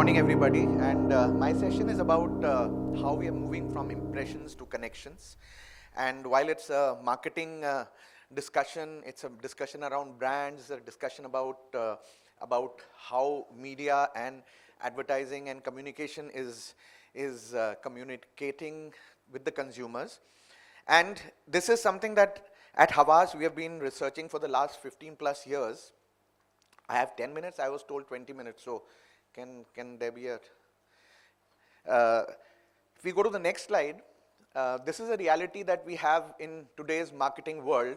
morning, everybody. And my session is about how we are moving from impressions to connections. And while it's a marketing discussion, it's a discussion around brands, a discussion about how media and advertising and communication is communicating with the consumers. And this is something that at Havas we have been researching for the last 15 plus years. I have 10 minutes, I was told 20 minutes, so can there be a... if we go to the next slide, this is a reality that we have in today's marketing world,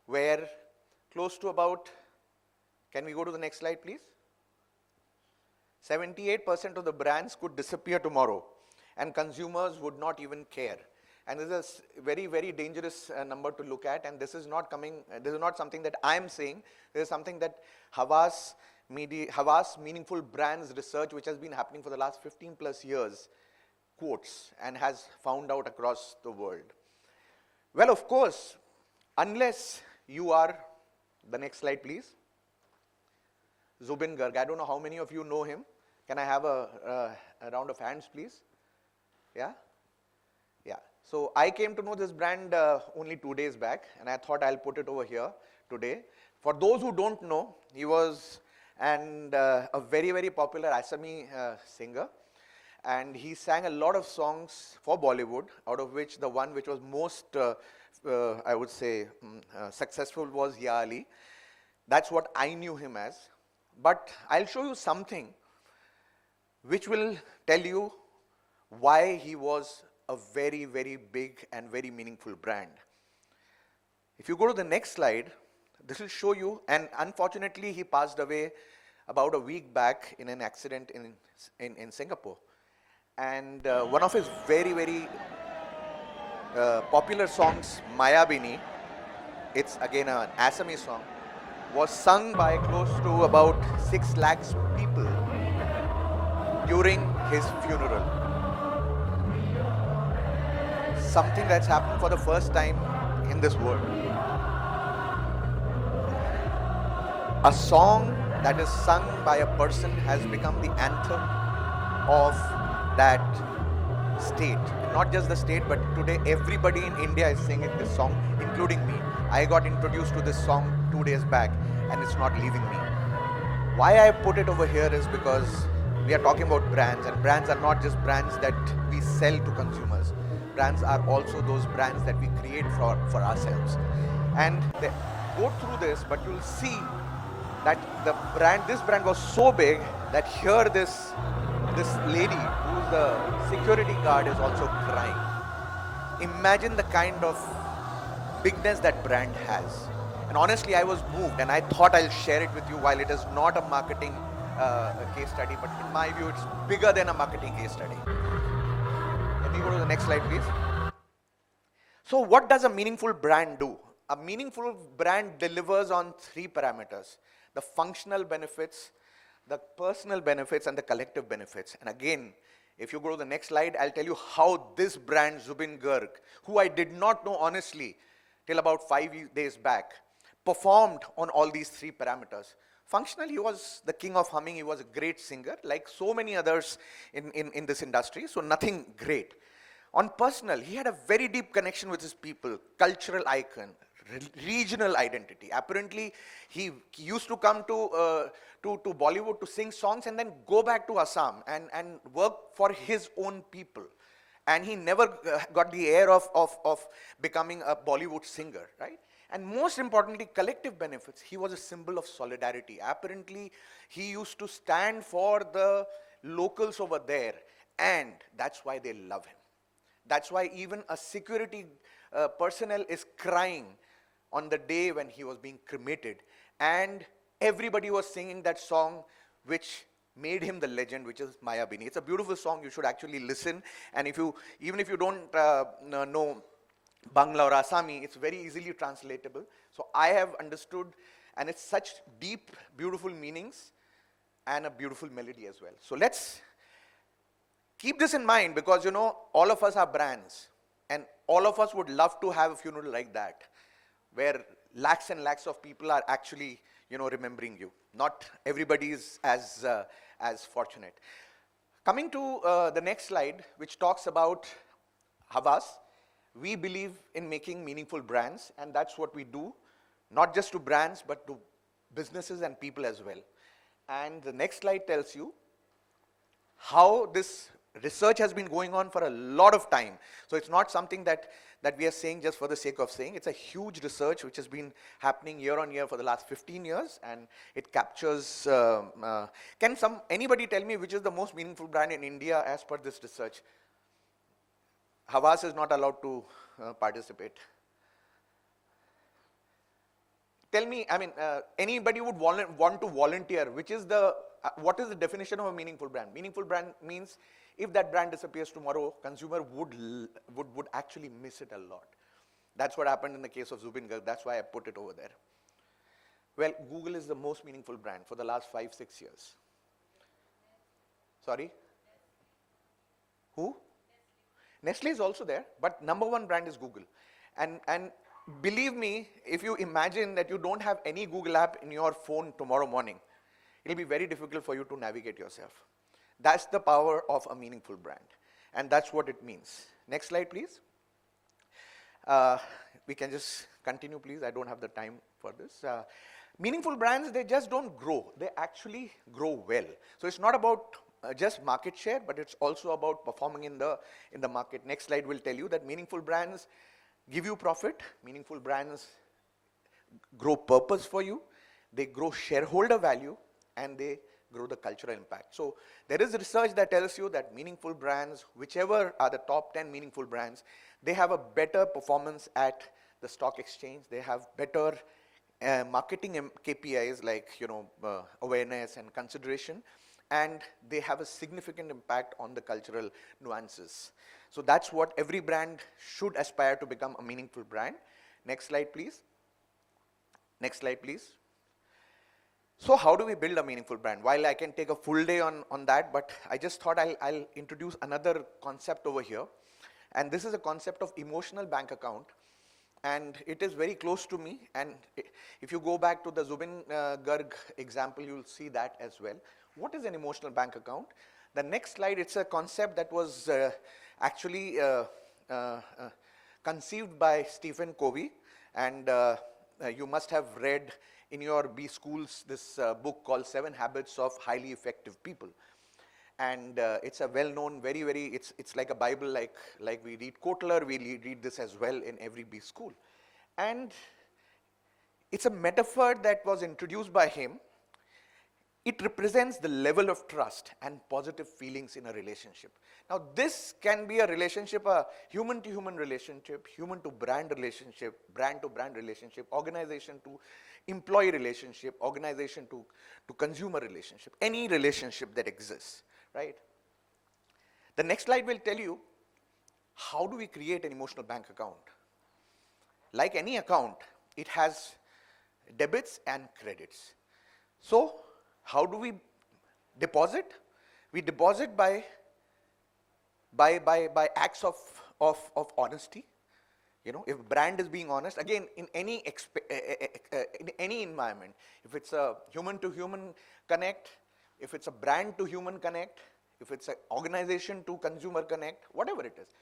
where close to about, can we go to the next slide please? 78% of the brands could disappear tomorrow, and consumers would not even care. And this is a very, very dangerous number to look at, and this is not something that I'm saying. This is something that Havas Meaningful Brands research, which has been happening for the last 15 plus years, quotes and has found out across the world. Well, of course, unless you are, the next slide please, Zubin Garg. I don't know how many of you know him. Can I have a round of hands please? Yeah? Yeah. So I came to know this brand only 2 days back, and I thought I'll put it over here today. For those who don't know, he was a very, very popular Assami singer, and he sang a lot of songs for Bollywood, out of which the one which was most, I would say, successful was Ya Ali. That's what I knew him as. But I'll show you something which will tell you why he was a very, very big and very meaningful brand. If you go to the next slide, this will show you, and unfortunately he passed away about a week back in an accident in Singapore. And one of his very, very popular songs, Maya Bini, it's again an Assami song, was sung by close to about 6 lakhs people during his funeral. Something that's happened for the first time in this world. A song that is sung by a person has become the anthem of that state. Not just the state, but today everybody in India is singing this song, including me. I got introduced to this song 2 days back, and it's not leaving me. Why I put it over here is because we are talking about brands, and brands are not just brands that we sell to consumers. Brands are also those brands that we create for ourselves. And they go through this, but you'll see that this brand was so big that here this lady who's the security guard is also crying. Imagine the kind of bigness that brand has. And honestly, I was moved, and I thought I'll share it with you. While it is not a marketing case study, but in my view, it's bigger than a marketing case study. Can we go to the next slide, please? So what does a meaningful brand do? A meaningful brand delivers on 3 parameters: the functional benefits, the personal benefits, and the collective benefits. And again, if you go to the next slide, I'll tell you how this brand, Zubin Garg, who I did not know honestly till about 5 days back, performed on all these 3 parameters. Functionally, he was the king of humming. He was a great singer, like so many others in this industry, so nothing great. On personal, he had a very deep connection with his people, cultural icon, regional identity. Apparently, he used to come to Bollywood to sing songs and then go back to Assam and work for his own people. And he never got the air of becoming a Bollywood singer, right? And most importantly, collective benefits. He was a symbol of solidarity. Apparently, he used to stand for the locals over there, and that's why they love him. That's why even a security personnel is crying on the day when he was being cremated. And everybody was singing that song which made him the legend, which is Maya Bini. It's a beautiful song. You should actually listen. And even if you don't know Bangla or Assami, it's very easily translatable. So I have understood, and it's such deep, beautiful meanings and a beautiful melody as well. So let's keep this in mind, because all of us are brands, and all of us would love to have a funeral like that, where lakhs and lakhs of people are actually remembering you. Not everybody is as as fortunate. Coming to the next slide, which talks about Havas, we believe in making meaningful brands, and that's what we do, not just to brands, but to businesses and people as well. And the next slide tells you how this research has been going on for a lot of time. So it's not something that we are saying just for the sake of saying. It's a huge research which has been happening year on year for the last 15 years, and it captures, can anybody tell me which is the most meaningful brand in India as per this research? Havas is not allowed to participate. Tell me, I mean, anybody would want to volunteer, which is what is the definition of a meaningful brand? Meaningful brand means if that brand disappears tomorrow, consumer would actually miss it a lot. That's what happened in the case of Zubin Garg. That's why I put it over there. Well, Google is the most meaningful brand for the last 5-6 years. Sorry? Who? Nestle is also there, but number one brand is Google. And believe me, if you imagine that you don't have any Google app in your phone tomorrow morning, it'll be very difficult for you to navigate yourself. That's the power of a meaningful brand. And that's what it means. Next slide, please. We can just continue, please. I don't have the time for this. Meaningful brands, they just don't grow. They actually grow well. So it's not about just market share, but it's also about performing in the market. Next slide will tell you that meaningful brands give you profit. Meaningful brands grow purpose for you. They grow shareholder value, and they grow the cultural impact. So there is research that tells you that meaningful brands, whichever are the top 10 meaningful brands, they have a better performance at the stock exchange. They have better marketing KPIs like awareness and consideration, and they have a significant impact on the cultural nuances. So that's what every brand should aspire to become, a meaningful brand. Next slide, please. Next slide, please. So how do we build a meaningful brand? While I can take a full day on that, but I just thought I'll introduce another concept over here. And this is a concept of emotional bank account. And it is very close to me. And if you go back to the Zubin Garg example, you'll see that as well. What is an emotional bank account? The next slide, it's a concept that was actually conceived by Stephen Covey. And you must have read in your B schools this book called 7 Habits of Highly Effective People. And it's a well-known, it's like a Bible, like we read Kotler, we read this as well in every B school. And it's a metaphor that was introduced by him. It represents the level of trust and positive feelings in a relationship. Now, this can be a relationship, a human-to-human relationship, human-to-brand relationship, brand-to-brand relationship, organization-to-employee relationship, organization-to-consumer relationship, any relationship that exists, right? The next slide will tell you how do we create an emotional bank account. Like any account, it has debits and credits. So, how do we deposit? We deposit by acts of honesty. If brand is being honest, again, in any environment, if it's a human to human connect, if it's a brand to human connect, if it's an organization to consumer connect, whatever it is,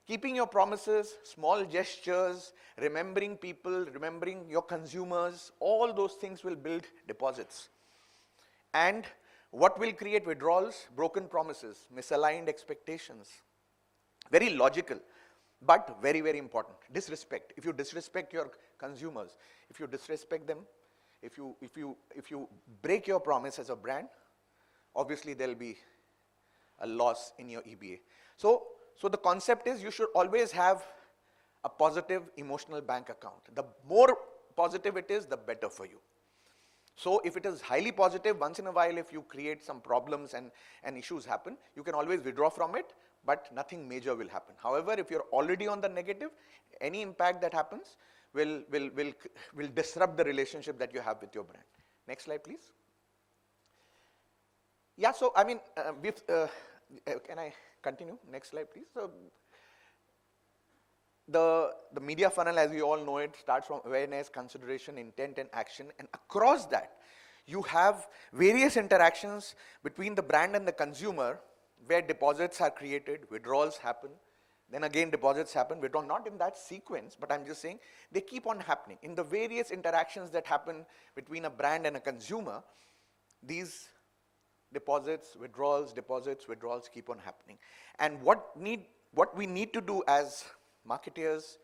keeping your promises, small gestures, remembering people, remembering your consumers, all those things will build deposits. And what will create withdrawals? Broken promises, misaligned expectations. Very logical, but very, very important. Disrespect. If you disrespect your consumers, if you disrespect them, if you break your promise as a brand, obviously there'll be a loss in your EBA. So the concept is you should always have a positive emotional bank account. The more positive it is, the better for you. So if it is highly positive, once in a while if you create some problems and issues happen, you can always withdraw from it, but nothing major will happen. However, if you're already on the negative, any impact that happens will disrupt the relationship that you have with your brand. Next slide, please. Yeah, so I mean, can I continue? Next slide, please. So the media funnel, as we all know it, starts from awareness, consideration, intent, and action. And across that, you have various interactions between the brand and the consumer where deposits are created, withdrawals happen, then again deposits happen, withdrawal, not in that sequence, but I'm just saying they keep on happening. In the various interactions that happen between a brand and a consumer, these deposits, withdrawals keep on happening. And what we need to do as marketeers,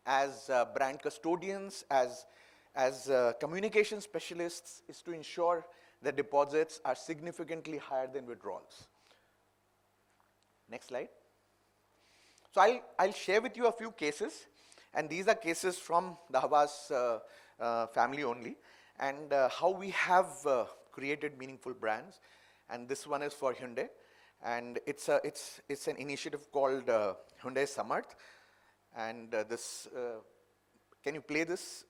as brand custodians, as communication specialists is to ensure that deposits are significantly higher than withdrawals. Next slide. So I'll share with you a few cases, and these are cases from the Havas family only, and how we have created meaningful brands. And this one is for Hyundai, and it's an initiative called Hyundai Samarth, and this can you play this?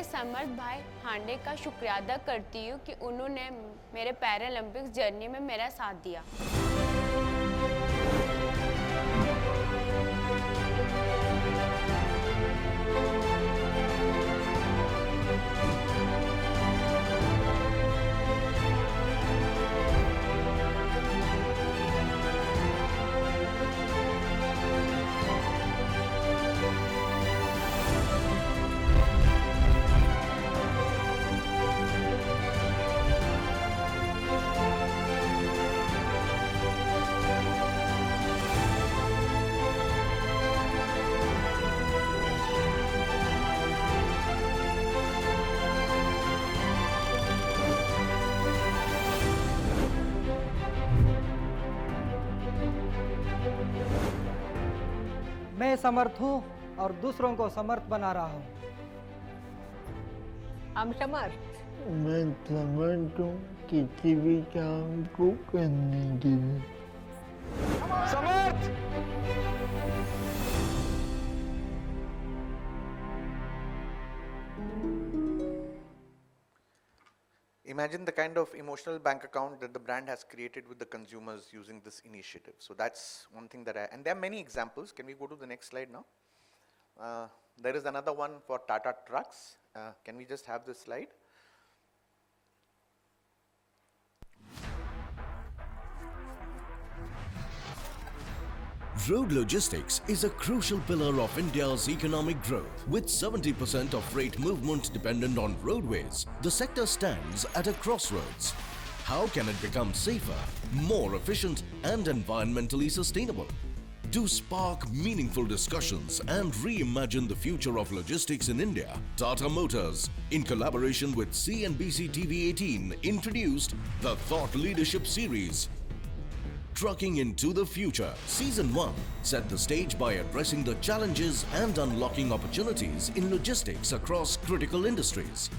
समर्थ भाई हांडे का शुक्रिया अदा करती हूँ कि उन्होंने मेरे Paralympics journey में मेरा साथ दिया। मैं समर्थ हूँ और दूसरों को समर्थ बना रहा हूँ। हम समर्थ। मैं समर्थ हूँ किसी भी काम को करने के लिए। समर्थ! Imagine the kind of emotional bank account that the brand has created with the consumers using this initiative. So that's one thing and there are many examples. Can we go to the next slide now? There is another one for Tata Trucks. Can we just have this slide? Road logistics is a crucial pillar of India's economic growth. With 70% of freight movement dependent on roadways, the sector stands at a crossroads. How can it become safer, more efficient and environmentally sustainable? To spark meaningful discussions and reimagine the future of logistics in India, Tata Motors, in collaboration with CNBC TV18, introduced the Thought Leadership Series, Trucking into the Future. Season 1 set the stage by addressing the challenges and unlocking opportunities in logistics across critical industries.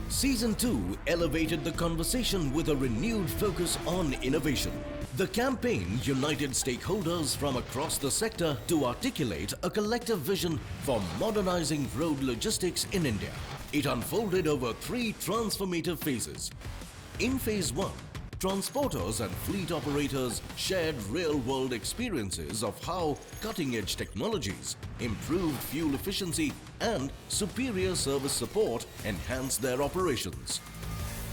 Season 2 elevated the conversation with a renewed focus on innovation. The campaign united stakeholders from across the sector to articulate a collective vision for modernizing road logistics in India. It unfolded over 3 transformative phases. In Phase 1, transporters and fleet operators shared real-world experiences of how cutting-edge technologies, improved fuel efficiency and superior service support enhanced their operations.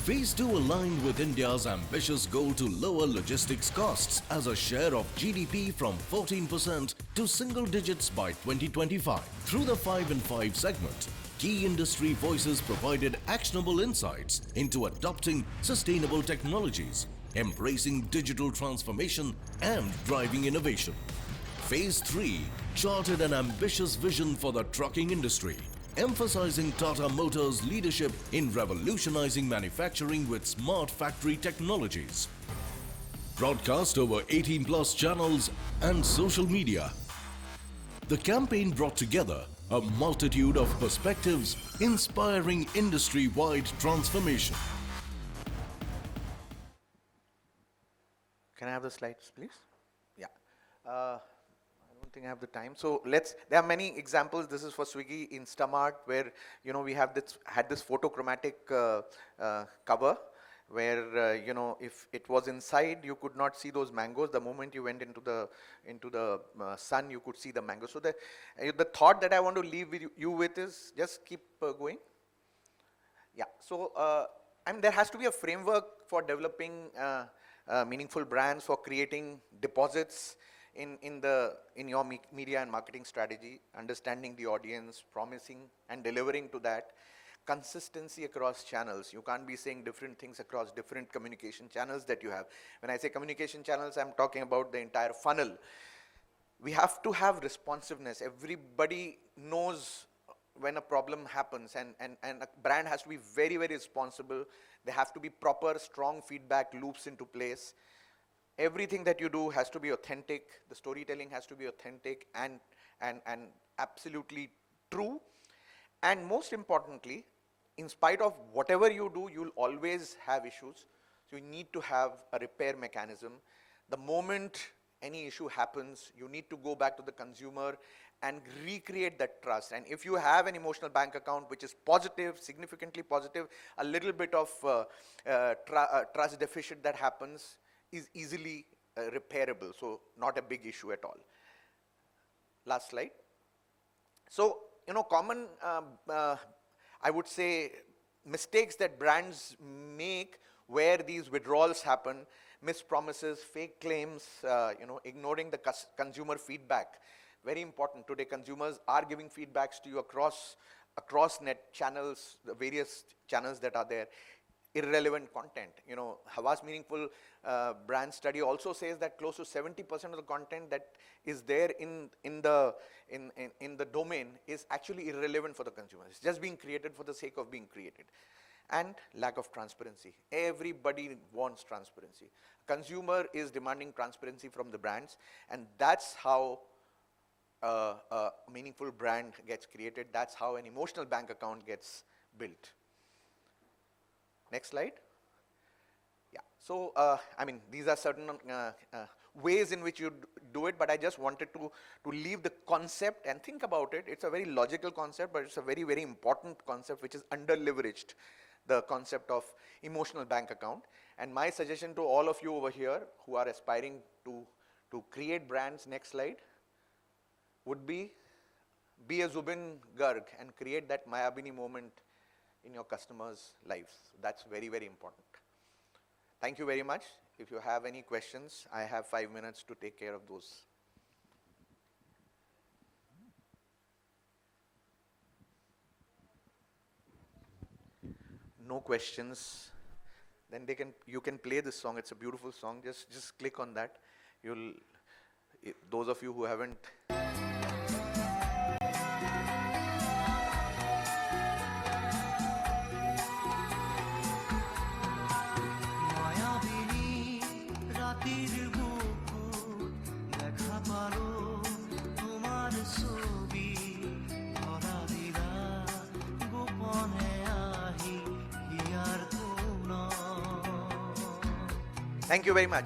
Phase 2 aligned with India's ambitious goal to lower logistics costs as a share of GDP from 14% to single digits by 2025. Through the 5 and 5 segment, key industry voices provided actionable insights into adopting sustainable technologies, embracing digital transformation and driving innovation. Phase 3 charted an ambitious vision for the trucking industry, emphasizing Tata Motors' leadership in revolutionizing manufacturing with smart factory technologies. Broadcast over 18 plus channels and social media. The campaign brought together a multitude of perspectives, inspiring industry-wide transformation. Can I have the slides, please? Yeah. I don't think I have the time. So there are many examples. This is for Swiggy Instamart, where, you know, we have had this photochromatic cover, where, you know, if it was inside, you could not see those mangoes. The moment you went into the sun, you could see the mangoes. So the thought that I want to leave with you with is just keep going. Yeah. So there has to be a framework for developing meaningful brands, for creating deposits in your media and marketing strategy, understanding the audience, promising and delivering to that. Consistency across channels. You can't be saying different things across different communication channels that you have. When I say communication channels, I'm talking about the entire funnel. We have to have responsiveness. Everybody knows when a problem happens, and a brand has to be very, very responsible. There have to be proper, strong feedback loops into place. Everything that you do has to be authentic. The storytelling has to be authentic and absolutely true. And most importantly, in spite of whatever you do, you'll always have issues. So you need to have a repair mechanism. The moment any issue happens, you need to go back to the consumer and recreate that trust. And if you have an emotional bank account which is positive, significantly positive, a little bit of trust deficit that happens is easily repairable. So not a big issue at all. Last slide. So, you know, common, I would say, mistakes that brands make where these withdrawals happen: missed promises, fake claims, you know, ignoring the consumer feedback. Very important. Today, consumers are giving feedbacks to you across net channels, the various channels that are there. Irrelevant content. You know, Havas Meaningful Brand Study also says that close to 70% of the content that is there in the domain is actually irrelevant for the consumer. It's just being created for the sake of being created. And lack of transparency. Everybody wants transparency. Consumer is demanding transparency from the brands, and that's how a meaningful brand gets created. That's how an emotional bank account gets built. Next slide. Yeah. So, I mean, these are certain ways in which you do it, but I just wanted to leave the concept and think about it. It's a very logical concept, but it's a very, very important concept which is under-leveraged, the concept of emotional bank account. And my suggestion to all of you over here who are aspiring to create brands, next slide, would be a Zubin Garg and create that Mayabini moment in your customers' lives. That's very, very important. Thank you very much. If you have any questions, I have 5 minutes to take care of those. No questions. Then you can play this song. It's a beautiful song. Just click on that. Those of you who haven't. Thank you very much.